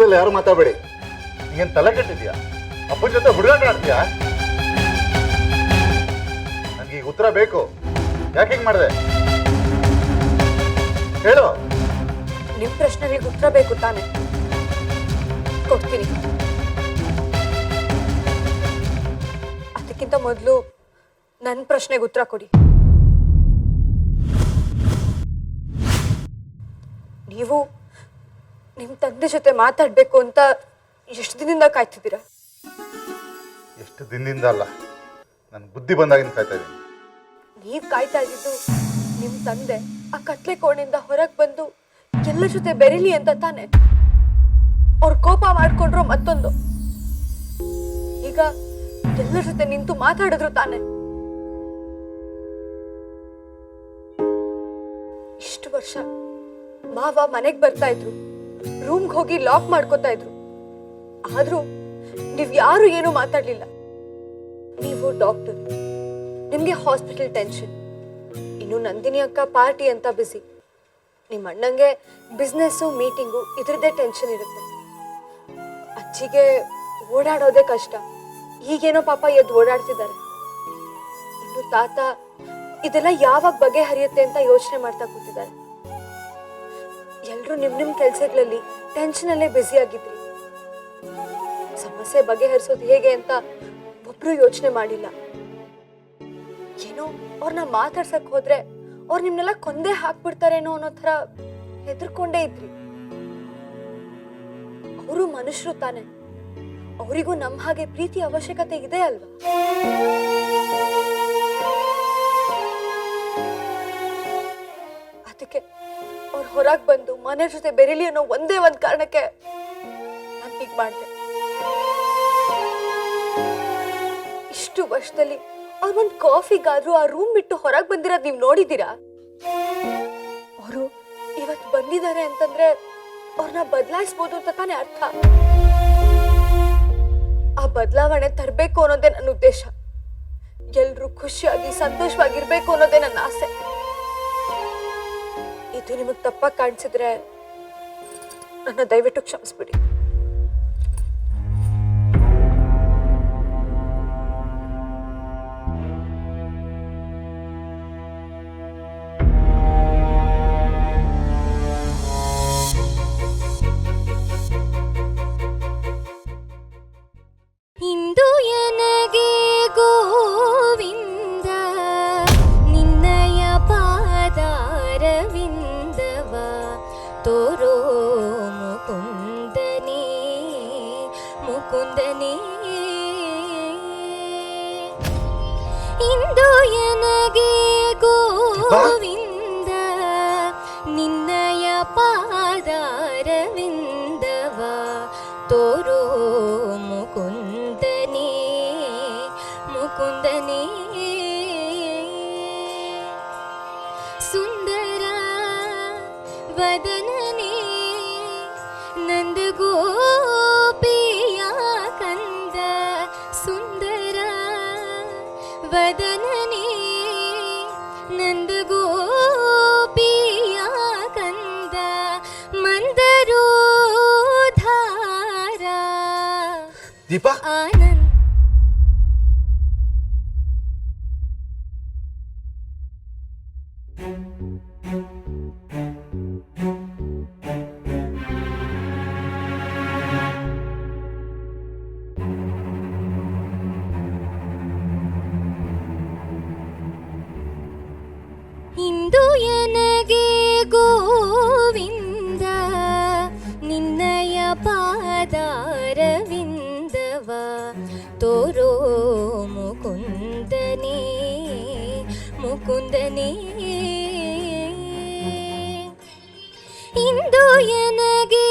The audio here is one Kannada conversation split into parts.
ಮಧ್ಯದಲ್ಲಿ ಯಾರು ಮಾತಾಡಬೇಡಿ. ನೀನ್ ತಲೆ ಕೆಟ್ಟಿದ್ಯಾ? ಅಪ್ಪನ ಜೊತೆ ಹುಡುಗಾಟ ಆಡ್ತೀಯಾ? ನನಗೆ ಈಗ ಉತ್ತರ ಬೇಕು. ಯಾಕೆ ಹಿಂಗ್ ಮಾಡಿದೆ ಹೇಳು. ನಿಮ್ ಪ್ರಶ್ನೆಗಳಿಗೆ ಉತ್ತರ ಬೇಕು ತಾನೆ? ಕೊಡ್ತೀನಿ. ಅದಕ್ಕಿಂತ ಮೊದಲು ನನ್ನ ಪ್ರಶ್ನೆಗೆ ಉತ್ತರ ಕೊಡಿ. ನೀವು ನಿಮ್ ತಂದೆ ಜೊತೆ ಮಾತಾಡ್ಬೇಕು ಅಂತ ಎಷ್ಟು ದಿನದಿಂದ ಕಾಯ್ತಿದ್ದೀರಾ? ಎಷ್ಟು ದಿನದಿಂದ ಅಲ್ಲ, ನನ್ ಬುದ್ಧಿ ಬಂದಾಗಿಂದ ಕಾಯ್ತಾ ಇದ್ದೀನಿ. ನೀವ್ ಕಾಯ್ತಾ ಇದ್ದಿದ್ದು ನಿಮ್ ತಂದೆ ಆ ಕತ್ಲೆ ಕೋಣೆಯಿಂದ ಹೊರಗೆ ಬಂದು ಎಲ್ಲರ ಜೊತೆ ಬೆರೀಲಿ ಅಂತ ತಾನೆ. ಅವ್ರ ಕೋಪ ಮಾಡ್ಕೊಂಡ್ರು ಮತ್ತೊಂದು. ಈಗ ಎಲ್ಲರ ಜೊತೆ ನಿಂತು ಮಾತಾಡಿದ್ರು ತಾನೆ. ಇಷ್ಟು ವರ್ಷ ಮಾವ ಮನೆಗ್ ಬರ್ತಾ ಇದ್ರು, ರೂಮ್ಗೆ ಹೋಗಿ ಲಾಕ್ ಮಾಡ್ಕೋತಾ ಇದ್ರು. ಆದ್ರೂ ನೀವ್ ಯಾರು ಏನು ಮಾತಾಡ್ಲಿಲ್ಲ. ನೀವು ಡಾಕ್ಟರ್, ನಿಮ್ಗೆ ಹಾಸ್ಪಿಟಲ್ ಟೆನ್ಷನ್. ಇನ್ನು ನಂದಿನಿ ಅಕ್ಕ ಪಾರ್ಟಿ ಅಂತ ಬಿಸಿ. ನಿಮ್ಮ ಅಣ್ಣಂಗೆ ಬಿಸ್ನೆಸ್ಸು ಮೀಟಿಂಗು ಇದ್ರದ್ದೇ ಟೆನ್ಷನ್ ಇರುತ್ತೆ. ಅಜ್ಜಿಗೆ ಓಡಾಡೋದೇ ಕಷ್ಟ. ಈಗೇನೋ ಪಾಪ ಎದ್ದು ಓಡಾಡ್ತಿದ್ದಾರೆ. ಇನ್ನು ತಾತ ಇದೆಲ್ಲ ಯಾವಾಗ ಬಗೆಹರಿಯುತ್ತೆ ಅಂತ ಯೋಚನೆ ಮಾಡ್ತಾ ಕೂತಿದ್ದಾರೆ. ಎಲ್ರು ನಿಮ್ ಕೆಲ್ಸಗಳಲ್ಲಿ ಟೆನ್ಷನ್ ಅಲ್ಲೇ ಬ್ಯುಸಿ ಆಗಿದ್ರಿ. ಸಮಸ್ಯೆ ಬಗೆಹರಿಸೋದು ಹೇಗೆ ಅಂತ ಒಬ್ರು ಯೋಚನೆ ಮಾಡಿಲ್ಲ. ಏನೋ ಅವ್ರನ್ನ ಮಾತಾಡ್ಸಕ್ ಹೋದ್ರೆ ಅವ್ರು ನಿಮ್ನೆಲ್ಲ ಕೊಂದೇ ಹಾಕ್ಬಿಡ್ತಾರೇನೋ ಅನ್ನೋ ತರ ಹೆದರ್ಕೊಂಡೇ ಇದ್ರಿ. ಅವರು ಮನುಷ್ಯರು ತಾನೆ, ಅವರಿಗೂ ನಮ್ಮ ಹಾಗೆ ಪ್ರೀತಿ ಅವಶ್ಯಕತೆ ಇದೆ ಅಲ್ವಾ? ಅದಕ್ಕೆ ಅವ್ರು ಹೊರಗೆ ಬಂದು ಮನೆ ಜೊತೆ ಬೆರೀಲಿ ಅನ್ನೋ ಒಂದೇ ಒಂದ್ ಕಾರಣಕ್ಕೆ ನಾನು ಹೀಗ್ ಮಾಡ್ದೆ. ಇಷ್ಟು ವರ್ಷದಲ್ಲಿ ಅವ್ರ ಒಂದ್ ಕಾಫಿಗಾದ್ರೂ ಆ ರೂಮ್ ಬಿಟ್ಟು ಹೊರಗೆ ಬಂದಿರೋದ್ ನೀವ್ ನೋಡಿದೀರಾ? ಅವರು ಇವತ್ತು ಬಂದಿದ್ದಾರೆ ಅಂತಂದ್ರೆ ಅವ್ರನ್ನ ಬದಲಾಯಿಸ್ಬೋದು ಅಂತ ತಾನೇ ಅರ್ಥ. ಆ ಬದಲಾವಣೆ ತರಬೇಕು ಅನ್ನೋದೇ ನನ್ನ ಉದ್ದೇಶ. ಎಲ್ರು ಖುಷಿಯಾಗಿ ಸಂತೋಷವಾಗಿರ್ಬೇಕು ಅನ್ನೋದೇ ನನ್ನ ಆಸೆ. ಇದು ನಿಮಗ್ ತಪ್ಪಾಗಿ ಕಾಣಿಸಿದ್ರೆ ನನ್ನ ದಯವಿಟ್ಟು ಕ್ಷಮಿಸ್ಬಿಡಿ. ಇಂದು ಎನಗೆ ಗೋವಿಂದ ನಿನ್ನಯ ಪಾದಾರವಿಂದವ ತೋರೋ ಮುಕುಂದನೇ ಮುಕುಂದನೇ. ಇಂದು ಎನಗೆ ಗೋವಿಂದ ನಿನ್ನಯ ಪಾದಾರವಿಂದವ ತೋರೋ ಮುಕುಂದನೇ ಮುಕುಂದನೇ. ಸುಂದರ ವದನನೇ ನಂದ ಗೋಪಿಯ ಕಂದ. ಸುಂದರ ವದನನೇ ನಂದ ಗೋಪಿಯ ಕಂದ. ಮಂದರೋಧಾರ ದೀಪಾ, ಆನಂದ. ಇಂದು ಎನಗೆ ಗೋವಿಂದ ನಿನ್ನಯ ಪಾದಾರವಿಂದವ ತೋರೋ ಮುಕುಂದನೇ ಮುಕುಂದನೇ. ಇಂದು ಎನಗೆ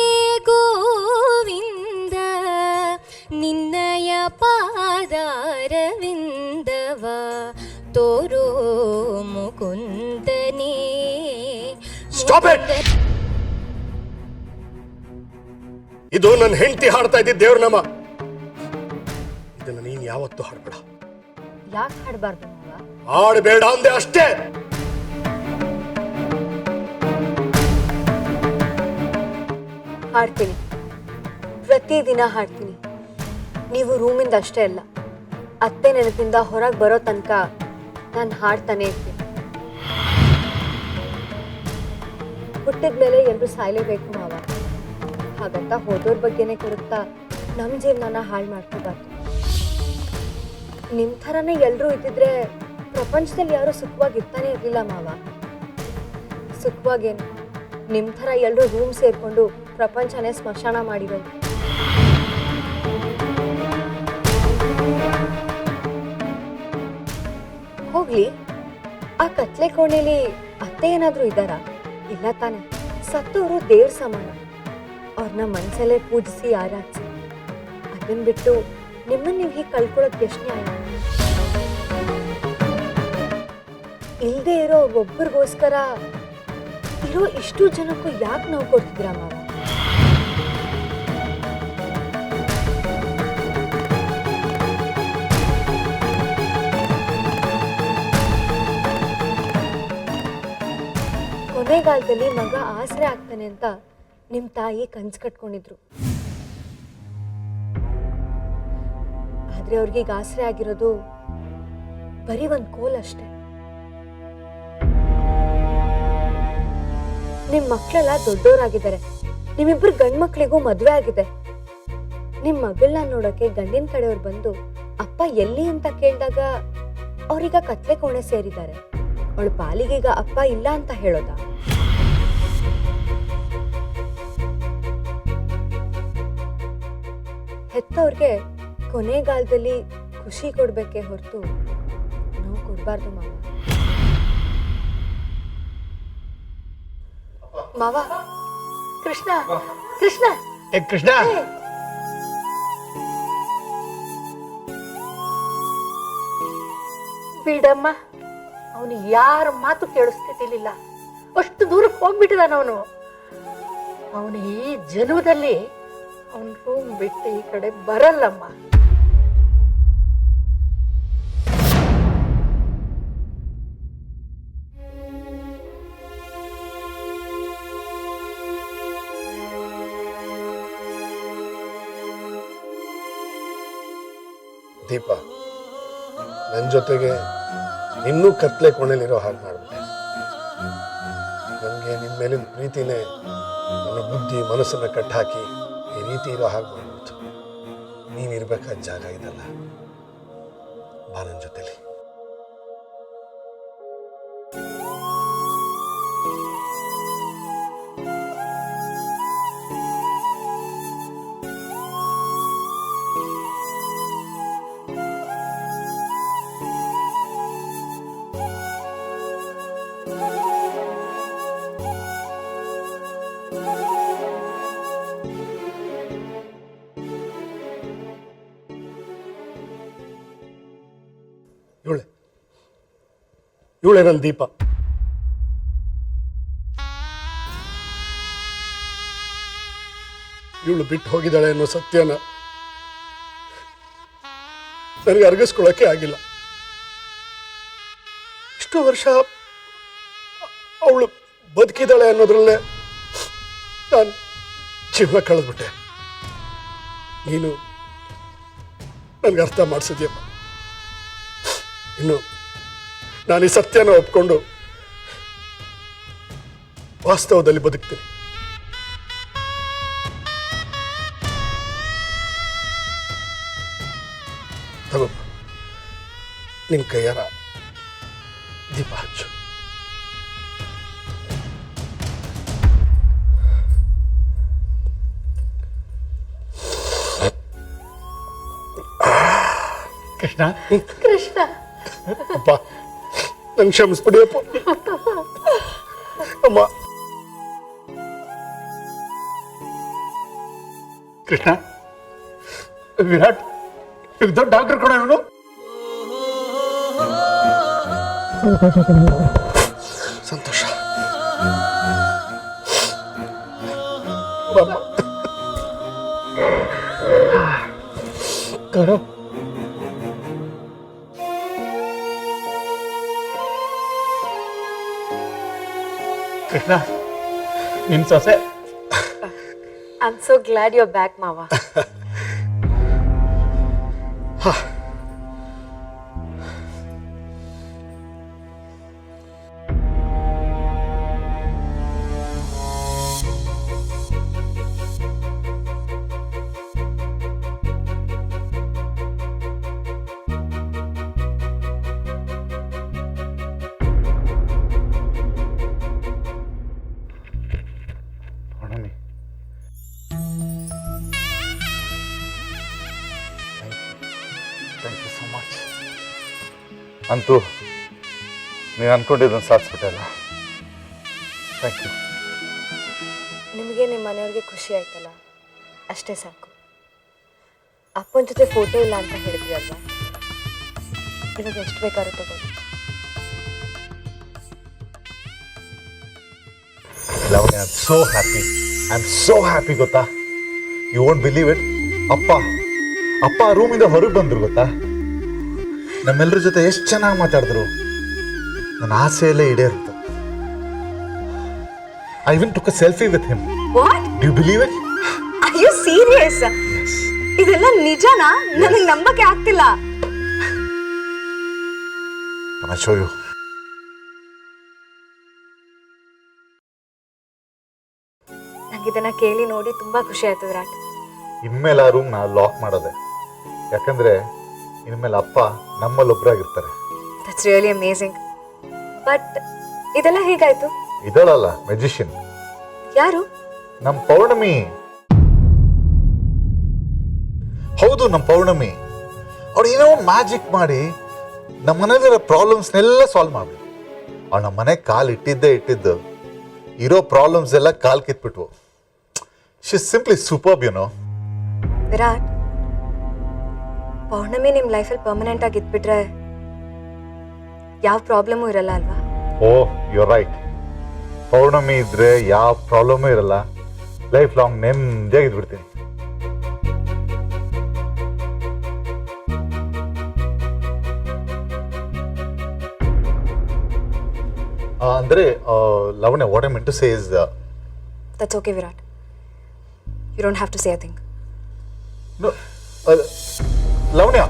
ಗೋವಿಂದ ನಿನ್ನಯ ಪಾದಾರವಿಂದವ ತೋರೋ ಮುಕುಂದನೇ. Stop it! ಇದು ನನ್ನ ಹೆಂಡತಿ ಹಾಡ್ತಾ ಇದ್ದ ದೇವ್ರ ನಾಮ. ಇದನ್ನ ನೀನ್ ಯಾವತ್ತೂ ಹಾಡ್ಬೇಡ. ಯಾಕೆ ಹಾಡಬಾರ್ದು? ಹಾಡಬೇಡ ಅಂದೆ ಅಷ್ಟೇ. ಹಾಡ್ತೀನಿ. ಪ್ರತಿದಿನ ಹಾಡ್ತೀನಿ. ನೀವು ರೂಮಿಂದ ಅಷ್ಟೇ ಅಲ್ಲ, ಅತ್ತೆ ನೆನಪಿಂದ ಹೊರಗೆ ಬರೋ ತನಕ ನಾನು ಹಾಡ್ತಾನೆ ಇರ್ತೀನಿ. ಹುಟ್ಟಿದ ಮೇಲೆ ಎಲ್ಲರೂ ಸಾಯಲೇಬೇಕು ಮಾವ, ಹಾಗಂತ ಹೋದೋರ್ ಬಗ್ಗೆನೇ ಕೊಡುತ್ತಾ ನಮ್ಮ ಜೀವನನ ಹಾಳು ಮಾಡ್ಕೋಬಾರ್ದು. ನಿಮ್ಮ ಥರನೇ ಎಲ್ಲರೂ ಇದ್ದಿದ್ರೆ ಪ್ರಪಂಚದಲ್ಲಿ ಯಾರೂ ಸುಖವಾಗಿರ್ತಾನೆ ಇರಲಿಲ್ಲ ಮಾವ. ಸುಖವಾಗೇನು, ನಿಮ್ಮ ಥರ ಎಲ್ಲರೂ ರೂಮ್ ಸೇರಿಕೊಂಡು ಪ್ರಪಂಚನೇ ಸ್ಮಶಾನ ಮಾಡಿರೋದು. ಹೋಗ್ಲಿ, ಆ ಕತ್ಲೆ ಕೋಣೆಲಿ ಅತ್ತೆ ಏನಾದರೂ ಇದ್ದಾರಾ? ಇಲ್ಲ ತಾನೆ. ಸತ್ತವರು ದೇವ್ರ ಸಮಾನ, ಅವ್ರನ್ನ ಮನಸ್ಸಲ್ಲೇ ಪೂಜಿಸಿ ಆರಾಧಿಸಿ. ಅದನ್ನ ಬಿಟ್ಟು ನಿಮ್ಮನ್ನ ನೀವು ಹೀಗೆ ಕಳ್ಕೊಳ್ಳೋದು ಎಷ್ಟು ನ್ಯಾಯ? ಇಲ್ಲದೆ ಇರೋ ಒಬ್ಬರಿಗೋಸ್ಕರ ಇರೋ ಇಷ್ಟು ಜನಕ್ಕೂ ಯಾಕೆ ನಾವು ಕೊಡ್ತಿದ್ದೀರ ಮಾವ? ಕೊನೆಗಾಲದಲ್ಲಿ ಮಗ ಆಸರೆ ಆಗ್ತಾನೆ ಅಂತ ನಿಮ್ಮ ತಾಯಿ ಕನ್ಸು ಕಟ್ಕೊಂಡಿದ್ರು. ಆದ್ರೆ ಅವ್ರಿಗೆ ಈಗ ಆಸರೆ ಆಗಿರೋದು ಬರೀ ಒಂದು ಕೋಲ್ ಅಷ್ಟೆ. ನಿಮ್ ಮಕ್ಕಳೆಲ್ಲ ದೊಡ್ಡವರಾಗಿದ್ದಾರೆ. ನಿಮ್ಮಿಬ್ರು ಗಂಡ್ ಮಕ್ಳಿಗೂ ಮದ್ವೆ ಆಗಿದೆ. ನಿಮ್ ಮಗಳನ್ನ ನೋಡೋಕೆ ಗಂಡಿನ ಕಡೆಯವ್ರು ಬಂದು ಅಪ್ಪ ಎಲ್ಲಿ ಅಂತ ಕೇಳಿದಾಗ ಅವ್ರೀಗ ಕತ್ಲೆ ಕೋಣೆ ಸೇರಿದ್ದಾರೆ. ಅವಳ ಪಾಲಿಗೀಗ ಅಪ್ಪ ಇಲ್ಲ ಅಂತ ಹೇಳೋದ? ಹೆತ್ತವ್ರಿಗೆ ಕೊನೆಗಾಲದಲ್ಲಿ ಖುಷಿ ಕೊಡ್ಬೇಕೆ ಹೊರತು ನೋವು ಕೊಡ್ಬಾರ್ದು ಮಾವ. ಮಾವ, ಕೃಷ್ಣ ಕೃಷ್ಣ ಕೃಷ್ಣ, ಬಿಡಮ್ಮ, ಅವನು ಯಾರ ಮಾತು ಕೇಳಿಸ್ತಿದ್ದಿಲ್ಲ. ಅಷ್ಟು ದೂರಕ್ಕೆ ಹೋಗ್ಬಿಟ್ಟಿದಾನ ಅವನು. ಅವನು ಈ ಜನ್ಮದಲ್ಲಿ ಅವನ ರೂಮ್ ಬಿಟ್ಟು ಈ ಕಡೆ ಬರಲ್ಲಮ್ಮ. ದೀಪ, ನನ್ನ ಜೊತೆಗೆ ಇನ್ನೂ ಕತ್ಲೆ ಕೋಣೆಲಿರೋ ಹಾಗೆ ಮಾಡ್ಬಿಟ್ಟೆ. ನನಗೆ ನಿನ್ನ ಮೇಲಿನ ಪ್ರೀತಿನೇ ನನ್ನ ಬುದ್ಧಿ ಮನಸ್ಸನ್ನು ಕಟ್ಟಾಕಿ ಈ ರೀತಿ ಇರೋ ಹಾಗೆ ಮಾಡ್ಬಿಡ್ತು. ನೀನಿರ್ಬೇಕಾದ ಜಾಗ ಇದಲ್ಲ, ಬಾ ನನ್ನ ಜೊತೆಲಿ. ಇವಳೆ ನನ್ನ ದೀಪ. ಇವಳು ಬಿಟ್ಟು ಹೋಗಿದ್ದಾಳೆ ಅನ್ನೋ ಸತ್ಯನ ನನಗೆ ಅರಗಿಸ್ಕೊಳ್ಳೋಕೆ ಆಗಿಲ್ಲ. ಇಷ್ಟು ವರ್ಷ ಅವಳು ಬದುಕಿದ್ದಾಳೆ ಅನ್ನೋದ್ರಲ್ಲೇ ನಾನು ಜೀವನ ಕಳೆದ್ಬಿಟ್ಟೆ. ನೀನು ನನಗೆ ಅರ್ಥ ಮಾಡಿಸಿದ್ಯಮ್ಮ. ಇನ್ನು ನಾನು ಈ ಸತ್ಯನ ಒಪ್ಕೊಂಡು ವಾಸ್ತವದಲ್ಲಿ ಬದುಕ್ತೀನಿ. ತಗೋ, ನಿನ್ ಕೈಯಾರ ದೀಪ ಹಚ್ಚು. ಕೃಷ್ಣ ಕೃಷ್ಣ, ಅಪ್ಪ, ನಂಗೆ ಕ್ಷಮಿಸ್ಬಿಡಿಯಪ್ಪ. ಅಮ್ಮ, ಕೃಷ್ಣ, ವಿರಾಟ್ ದೊಡ್ಡ ಡಾಕ್ಟರ್ ಕೂಡ ಇವನು. ಸಂತೋಷ. ಕರೋ ಕೃಷ್ಣ, ನಿನ್ ಸೊಸೆ I am so glad you are back ಮಾವ. Pournami, thank you so much. ಅಂತೂ ನೀವು ಅಂದ್ಕೊಂಡಿದ್ದನ್ನು ಸಾಧಿಸ್ಬಿಟ್ಟಲ್ಲ. Thank you. ನಿಮಗೆ ನಿಮ್ಮ ಮನೆಯವ್ರಿಗೆ ಖುಷಿ ಆಯ್ತಲ್ಲ, ಅಷ್ಟೇ ಸಾಕು. ಅಪ್ಪನ ಜೊತೆ ಫೋಟೋ ಇಲ್ಲ ಅಂತ ಹೇಳಿದ್ರಿ ಅಲ್ವಾ, ಇವಾಗ ಎಷ್ಟು ಬೇಕಾದ್ರೂ ತಗೊಳ್ಳಿ. Lavanya, I am so happy. I am so happy ಗೊತ್ತಾ. You won't believe it. ಅಪ್ಪ ರೂಮಿಂದ ಹೊರಗೆ ಬಂದ್ರು ಗೊತ್ತಾ. ನಮ್ಮೆಲ್ಲರ ಜೊತೆ ಎಷ್ಟು ಚೆನ್ನಾಗಿ ಮಾತಾಡಿದ್ರು. ನನ್ನ ಆಸೆ ಎಲ್ಲ ಈಡೇರಿತು. I even took a selfie with him. What? Do you believe it? Are you serious? ಇದೆಲ್ಲ ನಿಜನಾ? ನನಗೆ ನಂಬಕ್ಕೆ ಆಗ್ತಿಲ್ಲ. Can I show you? ನಂಗೆ ಇದನ್ನ ಕೇಳಿ ನೋಡಿ ತುಂಬಾ ಖುಷಿ ಆಯ್ತು ವಿರಾಟ್. ಇನ್ಮೇಲೆ ಆ ರೂಮ್ನ ಲಾಕ್ ಮಾಡೋದೆ. ಯಾಕಂದ್ರೆ ಇನ್ಮೇಲೆ ಅಪ್ಪ ನಮ್ಮಲ್ಲಿ ಒಬ್ಬರಾಗಿರ್ತಾರೆ. That's really amazing. ಬಟ್ ಇದೆಲ್ಲ ಹೇಗಾಯ್ತು? ಇದಳಲ್ಲ ಮೆಜಿಷಿಯನ್. ಯಾರು? ನಮ್ಮ ಪೌರ್ಣಮಿ. ಹೌದು, ನಮ್ಮ ಪೌರ್ಣಮಿ. ಅವ್ರು ಏನೋ ಮ್ಯಾಜಿಕ್ ಮಾಡಿ ನಮ್ಮ ಮನೇಲಿರೋ ಪ್ರಾಬ್ಲಮ್ಸ್ನೆಲ್ಲ ಸಾಲ್ವ್ ಮಾಡಿ. ಅವ್ಳು ನಮ್ಮ ಮನೆಗೆ ಕಾಲು ಇಟ್ಟಿದ್ದು ಇರೋ ಪ್ರಾಬ್ಲಮ್ಸ್ ಎಲ್ಲ ಕಾಲು ಕಿತ್ಬಿಟ್ವು. She is simply superb, you know. Virat, Pournami ನಿಮ್ಮ ಲೈಫಲ್ಲಿ ಪರ್ಮನೆಂಟ್ ಆಗಿ ಇದ್ಬಿಟ್ರೆ ಯಾವ ಪ್ರಾಬ್ಲಮೂ ಇರಲ್ಲ ಅಲ್ವಾ? ಓ, ಯು ರೈಟ್. ಪೌರ್ಣಮಿ ಇದ್ರೆ ಯಾವ ಪ್ರಾಬ್ಲಮೂ ಇರಲ್ಲ. ಲೈಫ್ ಲಾಂಗ್ ನೆಮ್ಮದಿಯಾಗಿ ಇದ್ಬಿಡ್ತೀನಿ. ಅಂದ್ರೆ Lavanya, what I mean to say is that's okay Virat. You don't have to say a thing. Lavanya,